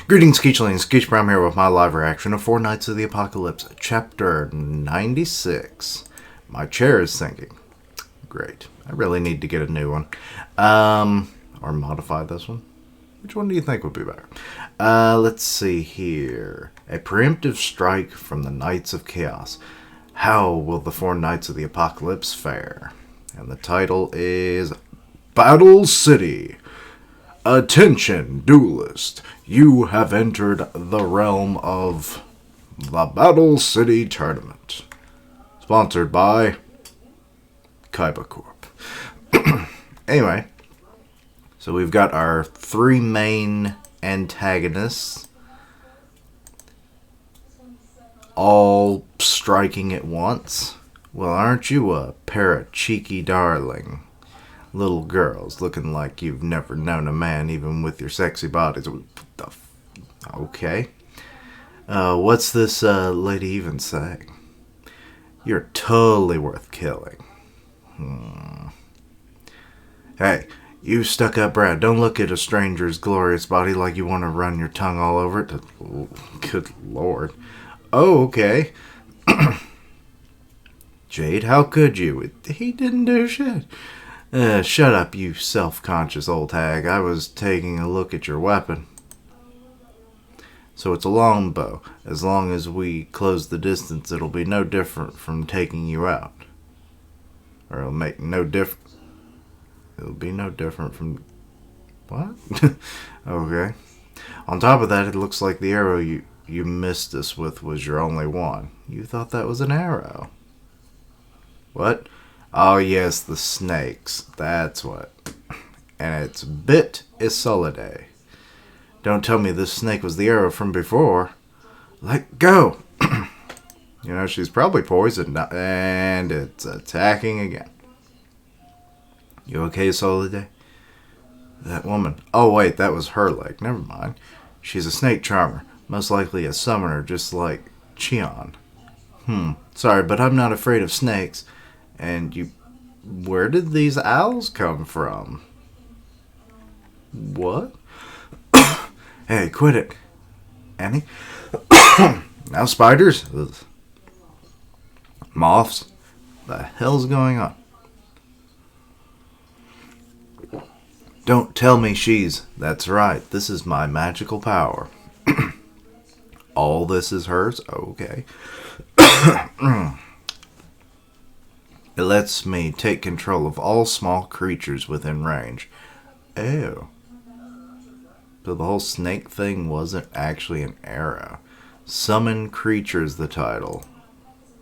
Greetings, Skeechlings. Skeech Brown here with my live reaction of Four Nights of the Apocalypse, Chapter 96. My chair is sinking. Great. I really need to get a new one. Or modify this one. Which one do you think would be better? Let's see here. A preemptive strike from the Knights of Chaos. How will the Four Knights of the Apocalypse fare? And the title is Battle City. Attention, duelist. You have entered the realm of the Battle City Tournament. Sponsored by Kaiba Corp. Anyway, so we've got our three main antagonists all striking at once. Well, aren't you a pair of cheeky darling little girls looking like you've never known a man, even with your sexy bodies? Okay. What's this lady even saying? You're totally worth killing. Hey, you stuck-up brat, don't look at a stranger's glorious body like you want to run your tongue all over it. Good lord. Oh, okay. Jade, how could you? He didn't do shit. Shut up, you self-conscious old hag. I was taking a look at your weapon. So it's a longbow. As long as we close the distance, it'll be no different from taking you out. Or it'll make no difference. It'll be no different from... What? Okay. On top of that, it looks like the arrow you missed us with was your only one. You thought that was an arrow. What? Oh yes, the snakes. That's what. And its bit is Soliday. Don't tell me this snake was the arrow from before. Let go! You know, she's probably poisoned, and it's attacking again. You okay, Soliday? That woman. Oh wait, that was her leg. Never mind. She's a snake charmer. Most likely a summoner, just like Cheon. Sorry, but I'm not afraid of snakes. And you... Where did these owls come from? What? Hey, quit it. Annie? Now spiders? Ugh. Moths? The hell's going on? Don't tell me she's... That's right. This is my magical power. All this is hers? Okay. It lets me take control of all small creatures within range. Ew. So the whole snake thing wasn't actually an arrow. Summon creatures, the title.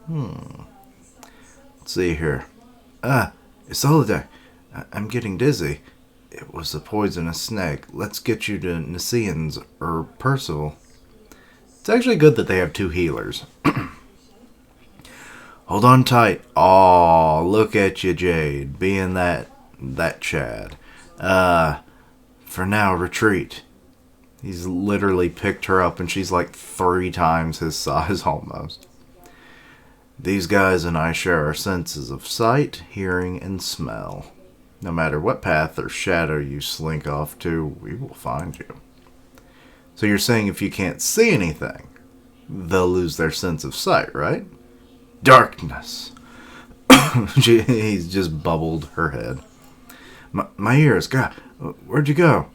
Let's see here. Isolde. I'm getting dizzy. It was a poisonous snake. Let's get you to Niceans or Percival. It's actually good that they have two healers. Hold on tight. Aw, look at you, Jade. Being that Chad. For now, retreat. He's literally picked her up and she's like 3 times his size almost. These guys and I share our senses of sight, hearing, and smell. No matter what path or shadow you slink off to, we will find you. So you're saying if you can't see anything, they'll lose their sense of sight, right? Darkness. He's just bubbled her head. My ears. God, where'd you go?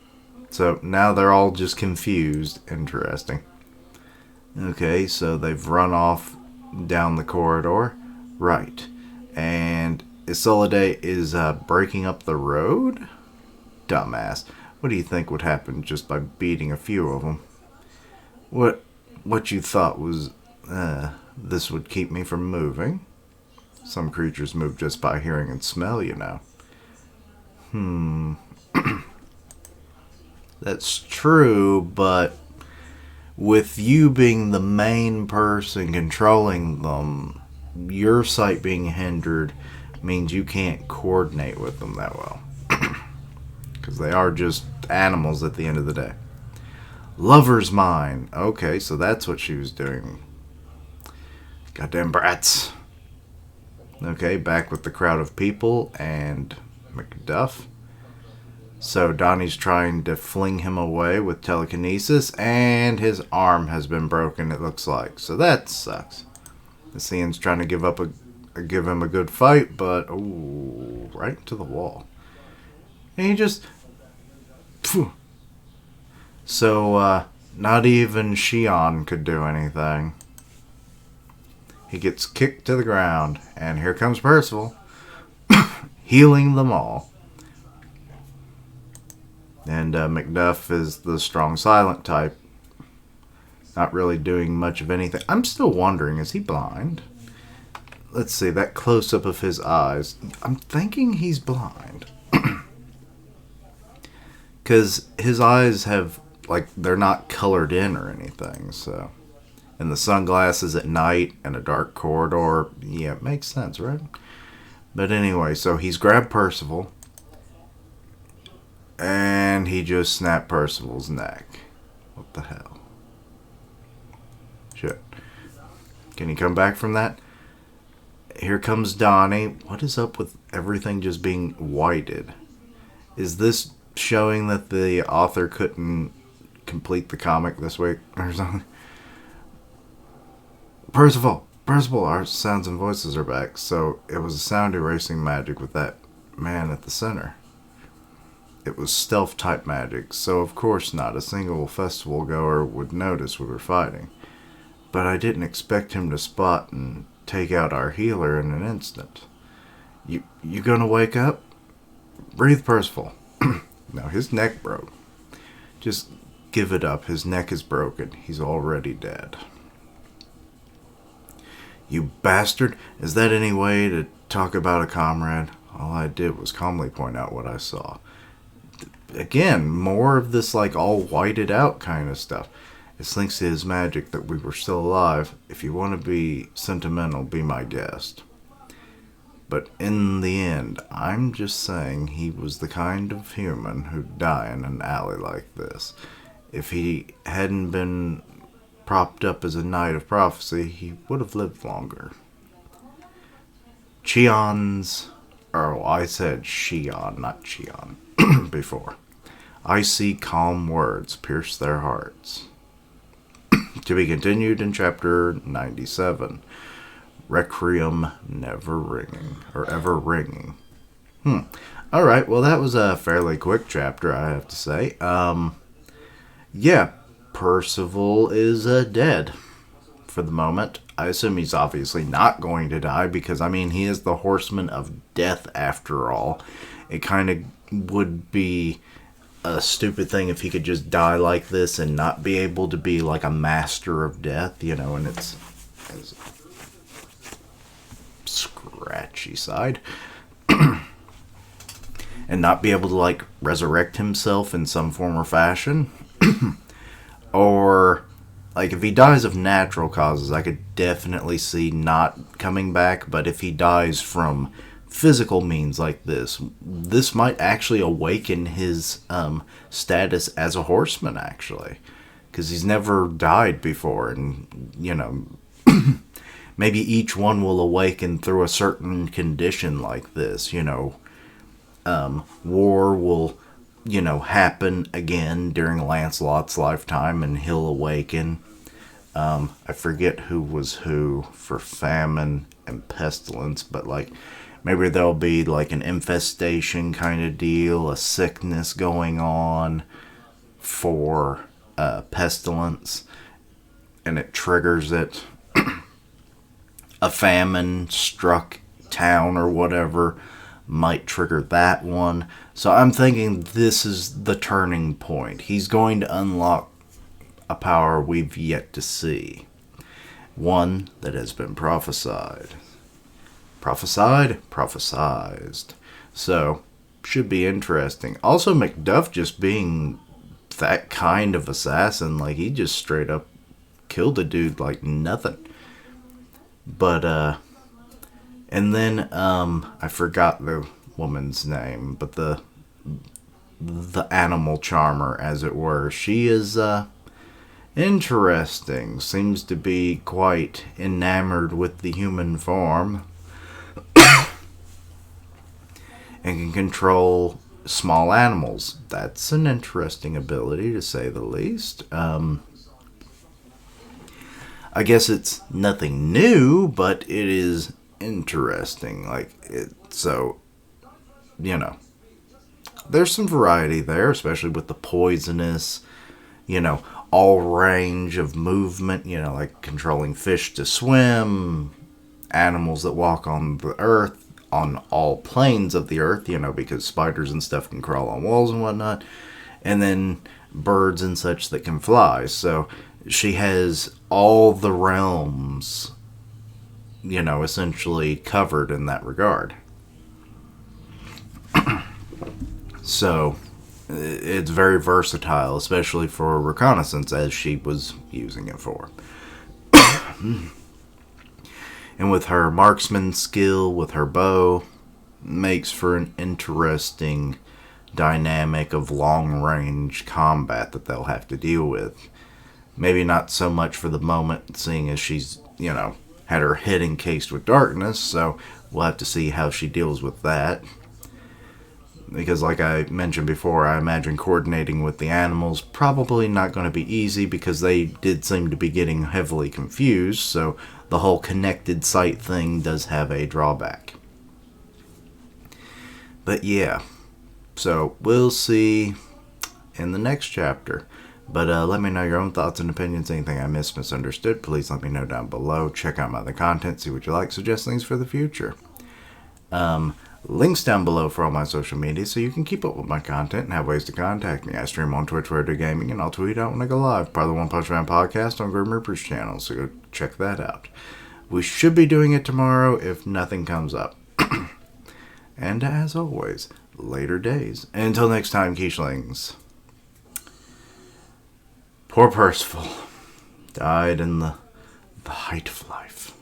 So now they're all just confused. Interesting. Okay, so they've run off down the corridor. Right. And Isolde is breaking up the road? Dumbass. What do you think would happen just by beating a few of them? What you thought was... this would keep me from moving? Some creatures move just by hearing and smell, you know. That's true, but with you being the main person controlling them, your sight being hindered means you can't coordinate with them that well. Because they are just animals at the end of the day. Lover's mine. Okay, so that's what she was doing. Goddamn brats. Okay, back with the crowd of people and Macduff. So Donnie's trying to fling him away with telekinesis, and his arm has been broken, it looks like. So that sucks. The Cian's trying to give him a good fight, but ooh, right to the wall. And he just... Phew. So, not even Shion could do anything. He gets kicked to the ground, and here comes Percival, healing them all. And Macduff is the strong silent type, not really doing much of anything. I'm still wondering, is he blind? Let's see, that close-up of his eyes. I'm thinking he's blind. Because his eyes have, like, they're not colored in or anything, so... And the sunglasses at night and a dark corridor, yeah, it makes sense, right? But anyway, so he's grabbed Percival, and he just snapped Percival's neck. What the hell? Shit. Can he come back from that? Here comes Donnie. What is up with everything just being whited? Is this showing that the author couldn't complete the comic this week or something? Percival! Our sounds and voices are back. So it was a sound erasing magic with that man at the center. It was stealth type magic, so of course not a single festival goer would notice we were fighting. But I didn't expect him to spot and take out our healer in an instant. You gonna wake up? Breathe, Percival. No, his neck broke. Just give it up. His neck is broken. He's already dead. You bastard. Is that any way to talk about a comrade? All I did was calmly point out what I saw. Again, more of this like all whited out kind of stuff. It's thanks to his magic that we were still alive. If you want to be sentimental, be my guest. But in the end, I'm just saying he was the kind of human who'd die in an alley like this. If he hadn't been propped up as a knight of prophecy, he would have lived longer. I said Shion, not Cheon, before. Icy, calm words pierce their hearts. To be continued in chapter 97. Requiem never ringing, or ever ringing. Alright, well that was a fairly quick chapter, I have to say. Yeah, Percival is dead for the moment. I assume he's obviously not going to die because, I mean, he is the horseman of death after all. It kind of would be a stupid thing if he could just die like this and not be able to be like a master of death, you know, and it's scratchy side. And not be able to like resurrect himself in some form or fashion. Or like if he dies of natural causes, I could definitely see not coming back, but if he dies from physical means like this might actually awaken his status as a horseman, actually, because he's never died before, and you know, maybe each one will awaken through a certain condition like this, you know. War will, you know, happen again during Lancelot's lifetime and he'll awaken. I forget who was who for famine and pestilence, but like maybe there'll be like an infestation kind of deal, a sickness going on for pestilence, and it triggers it. A famine struck town or whatever might trigger that one. So I'm thinking this is the turning point. He's going to unlock a power we've yet to see. One that has been prophesied. Prophesied? Prophesized. So, should be interesting. Also, Macduff just being that kind of assassin, like he just straight up killed a dude like nothing. But, and then, I forgot the woman's name, but the animal charmer, as it were. She is, interesting. Seems to be quite enamored with the human form. And can control small animals. That's an interesting ability, to say the least. I guess it's nothing new, but it is interesting. So, there's some variety there, especially with the poisonous, all range of movement, like controlling fish to swim, animals that walk on the earth, on all planes of the earth, because spiders and stuff can crawl on walls and whatnot, and then birds and such that can fly. So she has all the realms, essentially covered in that regard. So it's very versatile, especially for reconnaissance, as she was using it for. And with her marksman skill, with her bow, makes for an interesting dynamic of long-range combat that they'll have to deal with. Maybe not so much for the moment, seeing as she's, had her head encased with darkness, so we'll have to see how she deals with that. Because like I mentioned before, I imagine coordinating with the animals probably not going to be easy, because they did seem to be getting heavily confused, so the whole connected sight thing does have a drawback. But yeah, so we'll see in the next chapter. But let me know your own thoughts and opinions. Anything I missed, misunderstood, please let me know down below. Check out my other content, see what you like, suggest things for the future. Links down below for all my social media so you can keep up with my content and have ways to contact me. I stream on Twitch where I do gaming, and I'll tweet out when I go live. Part of the One Punch Man podcast on Grim Reaper's channel, so go check that out. We should be doing it tomorrow if nothing comes up. And as always, later days. And until next time, Quichling. Poor Percival died in the height of life.